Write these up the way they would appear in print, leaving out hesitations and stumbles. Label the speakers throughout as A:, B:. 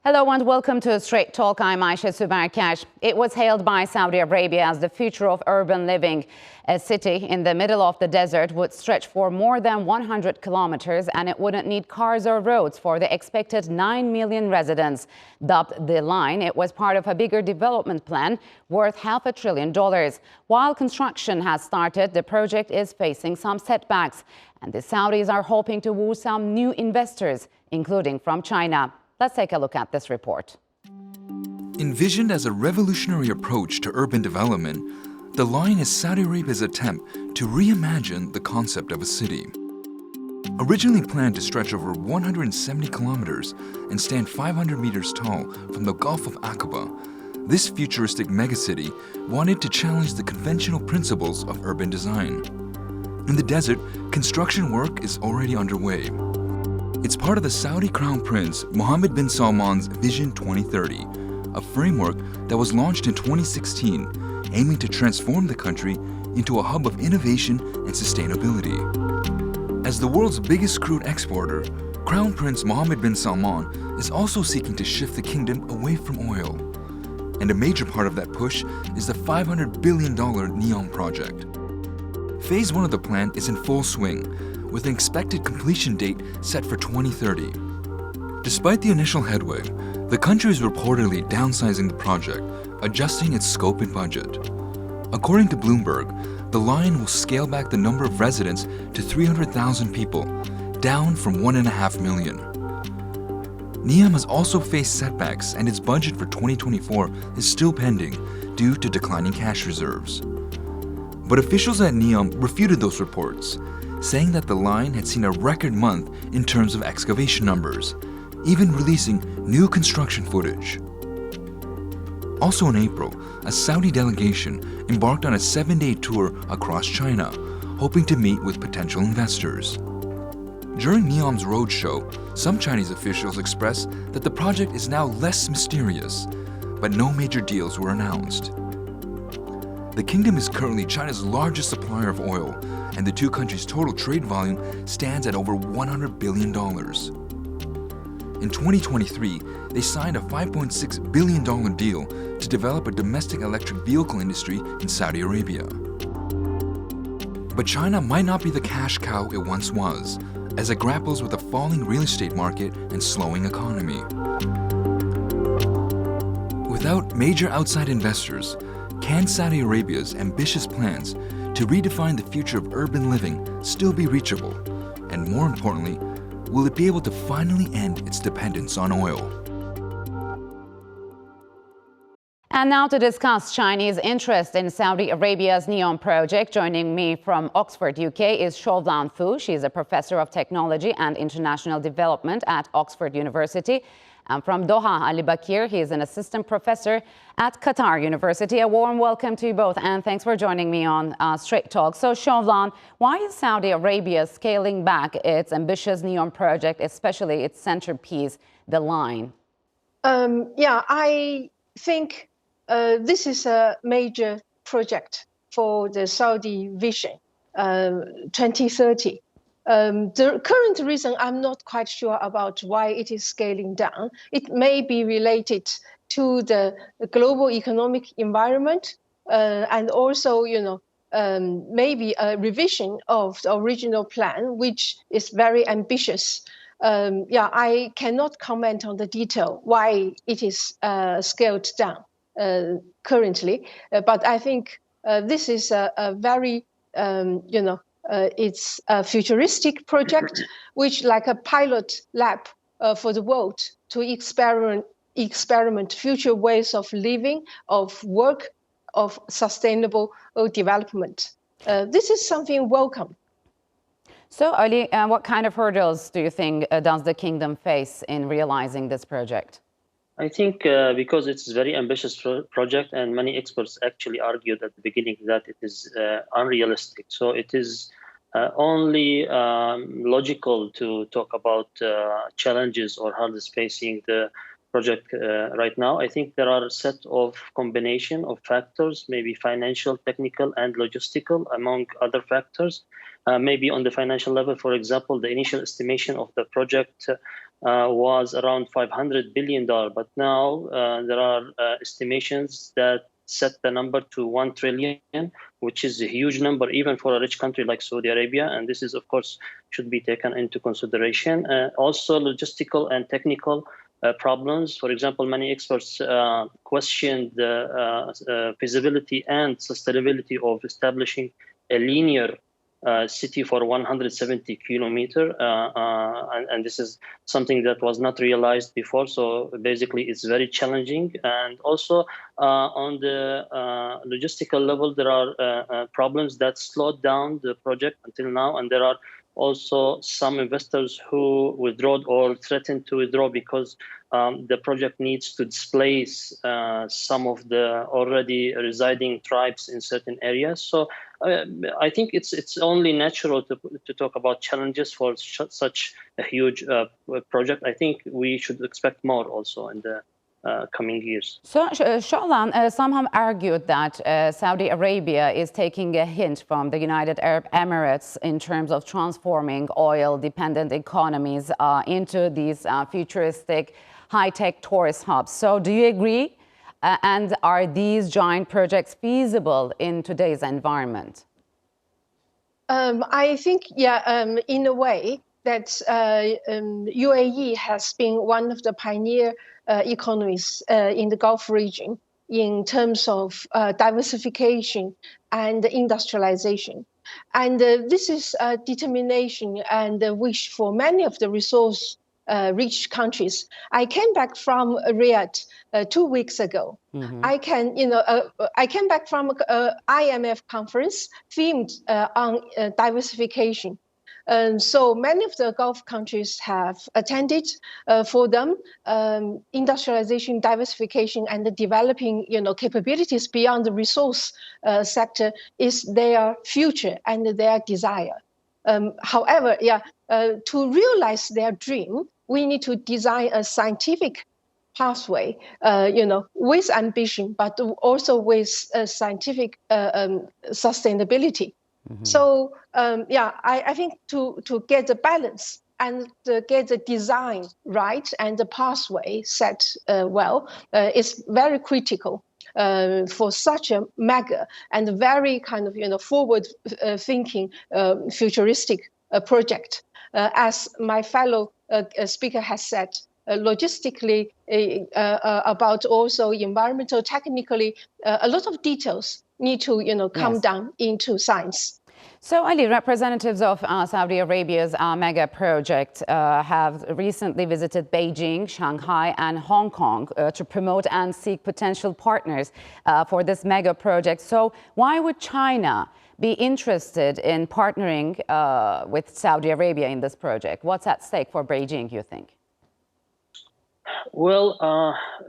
A: Hello and welcome to Strait Talk. I'm Ayse Suberker. It was hailed by Saudi Arabia as the future of urban living. A city in the middle of the desert would stretch for more than 100 kilometers and it wouldn't need cars or roads for the expected 9 million residents. Dubbed the Line, it was part of a bigger development plan worth $500 billion. While construction has started, the project is facing some setbacks. And the Saudis are hoping to woo some new investors, including from China. Let's take a look at this report.
B: Envisioned as a revolutionary approach to urban development, the Line is Saudi Arabia's attempt to reimagine the concept of a city. Originally planned to stretch over 170 kilometers and stand 500 meters tall from the Gulf of Aqaba, this futuristic megacity wanted to challenge the conventional principles of urban design. In the desert, construction work is already underway. It's part of the Saudi Crown Prince Mohammed bin Salman's Vision 2030, a framework that was launched in 2016, aiming to transform the country into a hub of innovation and sustainability. As the world's biggest crude exporter, Crown Prince Mohammed bin Salman is also seeking to shift the kingdom away from oil. And a major part of that push is the $500 billion NEOM project. Phase 1 of the plan is in full swing, with an expected completion date set for 2030. Despite the initial headway, the country is reportedly downsizing the project, adjusting its scope and budget. According to Bloomberg, the Line will scale back the number of residents to 300,000 people, down from 1.5 million. NEOM has also faced setbacks, and its budget for 2024 is still pending due to declining cash reserves. But officials at NEOM refuted those reports, saying that the Line had seen a record month in terms of excavation numbers, even releasing new construction footage. Also in April, a Saudi delegation embarked on a 7-day tour across China, hoping to meet with potential investors. During NEOM's roadshow, some Chinese officials expressed that the project is now less mysterious, but no major deals were announced. The kingdom is currently China's largest supplier of oil, and the two countries' total trade volume stands at over $100 billion. In 2023, they signed a $5.6 billion deal to develop a domestic electric vehicle industry in Saudi Arabia. But China might not be the cash cow it once was, as it grapples with a falling real estate market and slowing economy. Without major outside investors, can Saudi Arabia's ambitious plans to redefine the future of urban living still be reachable? And more importantly, will it be able to finally end its dependence on oil?
A: And now to discuss Chinese interest in Saudi Arabia's NEOM project, joining me from Oxford, UK, is Xiaolan Fu. She's a professor of technology and international development at Oxford University. And from Doha, Bakir, he is an assistant professor at Qatar University. A warm welcome to you both, and thanks for joining me on Strait Talk. So, Xiaolan, why is Saudi Arabia scaling back its ambitious NEOM project, especially its centerpiece, the Line?
C: I think this is a major project for the Saudi Vision 2030. The current reason, I'm not quite sure about why it is scaling down. It may be related to the global economic environment and also, maybe a revision of the original plan, which is very ambitious. I cannot comment on the detail why it is scaled down currently, but I think this is a very, it's a futuristic project, which like a pilot lab for the world to experiment future ways of living, of work, of sustainable development. This is something welcome.
A: So, Ali, what kind of hurdles do you think does the kingdom face in realizing this project?
D: I think because it's a very ambitious project, and many experts actually argued at the beginning that it is unrealistic. So it is only logical to talk about challenges or hurdles facing the project right now. I think there are a set of combination of factors, maybe financial, technical, and logistical, among other factors. Maybe on the financial level, for example, the initial estimation of the project was around $500 billion, but now there are estimations that set the number to 1 trillion, which is a huge number even for a rich country like Saudi Arabia. And this is, of course, should be taken into consideration. Also, logistical and technical problems. For example, many experts questioned the feasibility and sustainability of establishing a linear city for 170 kilometers, and this is something that was not realized before. So basically, it's very challenging. And also on the logistical level, there are problems that slowed down the project until now, and there are also some investors who withdrew or threatened to withdraw because the project needs to displace some of the already residing tribes in certain areas. So I think it's only natural to talk about challenges for such a huge project. I think we should expect more also in the coming years.
A: So, Xiaolan, some have argued that Saudi Arabia is taking a hint from the United Arab Emirates in terms of transforming oil-dependent economies into these futuristic, high-tech tourist hubs. So, do you agree? And are these giant projects feasible in today's environment?
C: I think, in a way, that UAE has been one of the pioneer economies in the Gulf region in terms of diversification and industrialization. And this is a determination and a wish for many of the resource-rich countries. I came back from Riyadh 2 weeks ago. Mm-hmm. I came back from an IMF conference themed on diversification. So many of the Gulf countries have attended. For them, industrialization, diversification, and the developing, capabilities beyond the resource sector is their future and their desire. However, to realize their dream, we need to design a scientific pathway, with ambition, but also with scientific sustainability. Mm-hmm. So, I think to get the balance and get the design right and the pathway set well is very critical for such a mega and very kind of, forward-thinking, futuristic project. As my fellow speaker has said, logistically, about also environmental, technically, a lot of details need to, come down into science.
A: So, Ali, representatives of Saudi Arabia's mega project have recently visited Beijing, Shanghai, and Hong Kong to promote and seek potential partners for this mega project. So, why would China be interested in partnering with Saudi Arabia in this project? What's at stake for Beijing, you think?
D: Well,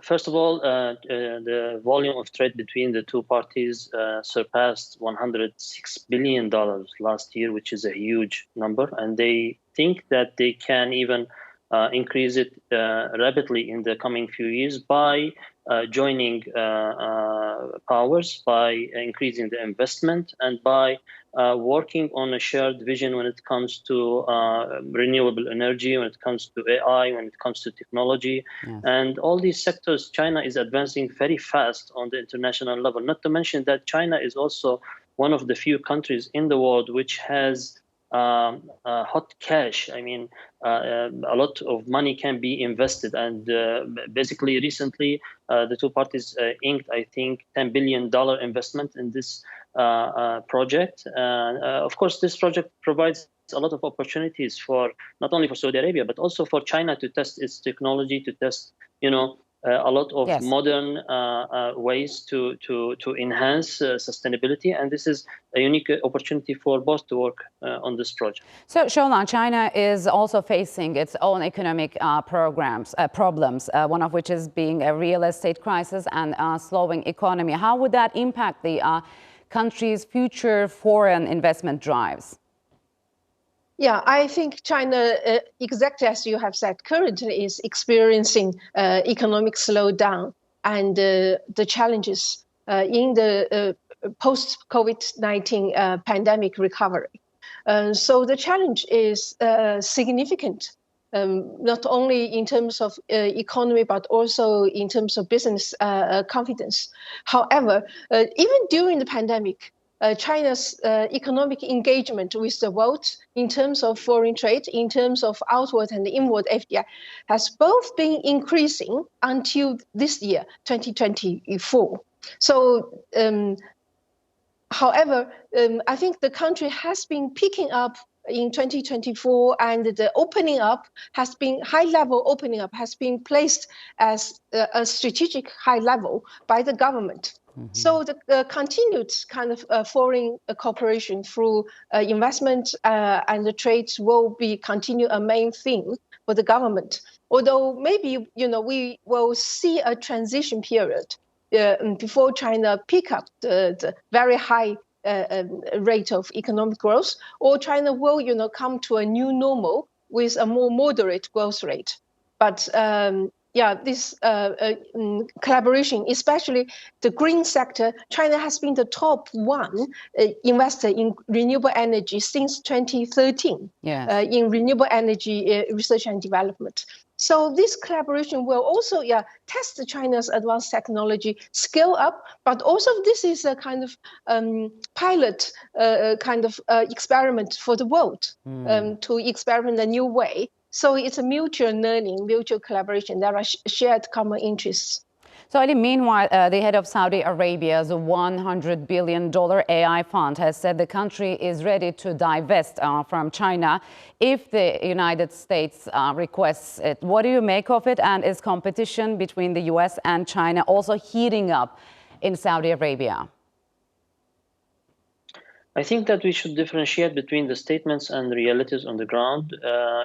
D: first of all, the volume of trade between the two parties surpassed $106 billion last year, which is a huge number. And they think that they can even increase it rapidly in the coming few years by joining powers, by increasing the investment, and by working on a shared vision when it comes to renewable energy, when it comes to AI, when it comes to technology. Yes. And all these sectors, China is advancing very fast on the international level. Not to mention that China is also one of the few countries in the world which has hot cash. I mean, a lot of money can be invested. And basically, recently, the two parties inked, I think, $10 billion investment in this project. Of course, this project provides a lot of opportunities for not only for Saudi Arabia, but also for China to test its technology, to test, a lot of yes. modern ways to enhance sustainability. And this is a unique opportunity for both to work on this project.
A: So, Xiaolan, China is also facing its own economic problems, one of which is being a real estate crisis and a slowing economy. How would that impact the country's future foreign investment drives?
C: Yeah, I think China, exactly as you have said, currently is experiencing economic slowdown and the challenges in the post-COVID-19 pandemic recovery. So the challenge is significant, not only in terms of economy, but also in terms of business confidence. However, even during the pandemic, China's economic engagement with the world in terms of foreign trade, in terms of outward and inward FDI, has both been increasing until this year, 2024. So, however, I think the country has been picking up in 2024, and the opening up has been high-level opening up has been placed as a strategic high level by the government. So the continued kind of foreign cooperation through investment and the trades will continue a main thing for the government. Although maybe we will see a transition period before China pick up the very high rate of economic growth, or China will come to a new normal with a more moderate growth rate. But yeah, this collaboration, especially the green sector, China has been the top one investor in renewable energy since 2013.
A: Yes.
C: In renewable energy research and development. So this collaboration will also test China's advanced technology, scale up, but also this is a kind of pilot kind of experiment for the world to experiment a new way. So it's a mutual learning, mutual collaboration. There are shared common interests.
A: So, Ali, meanwhile, the head of Saudi Arabia's $100 billion AI fund has said the country is ready to divest from China if the United States requests it. What do you make of it? And is competition between the US and China also heating up in Saudi Arabia?
D: I think that we should differentiate between the statements and the realities on the ground.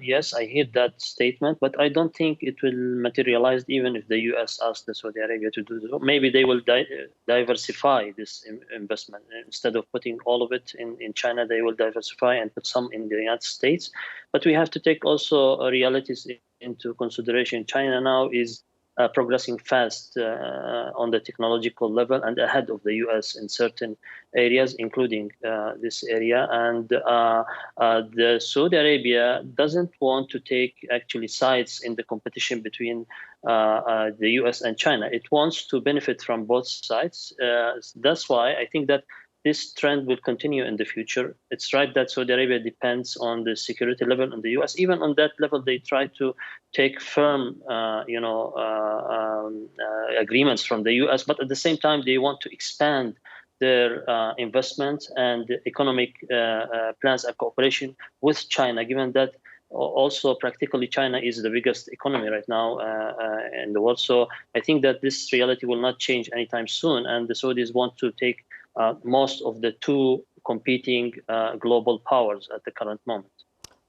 D: Yes, I hear that statement, but I don't think it will materialize even if the US asks the Saudi Arabia to do so. Maybe they will diversify this investment. Instead of putting all of it in China, they will diversify and put some in the United States. But we have to take also realities into consideration. China now is progressing fast on the technological level and ahead of the US in certain areas, including this area. And the Saudi Arabia doesn't want to take actually sides in the competition between the US and China. It wants to benefit from both sides. That's why I think that this trend will continue in the future. It's right that Saudi Arabia depends on the security level in the US. Even on that level, they try to take firm, agreements from the US. But at the same time, they want to expand their investment and economic plans and cooperation with China, given that also practically China is the biggest economy right now in the world. So I think that this reality will not change anytime soon. And the Saudis want to take most of the two competing global powers at the current moment.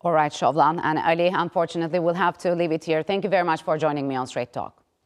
A: All right, Xiaolan and Ali, unfortunately, we'll have to leave it here. Thank you very much for joining me on Strait Talk.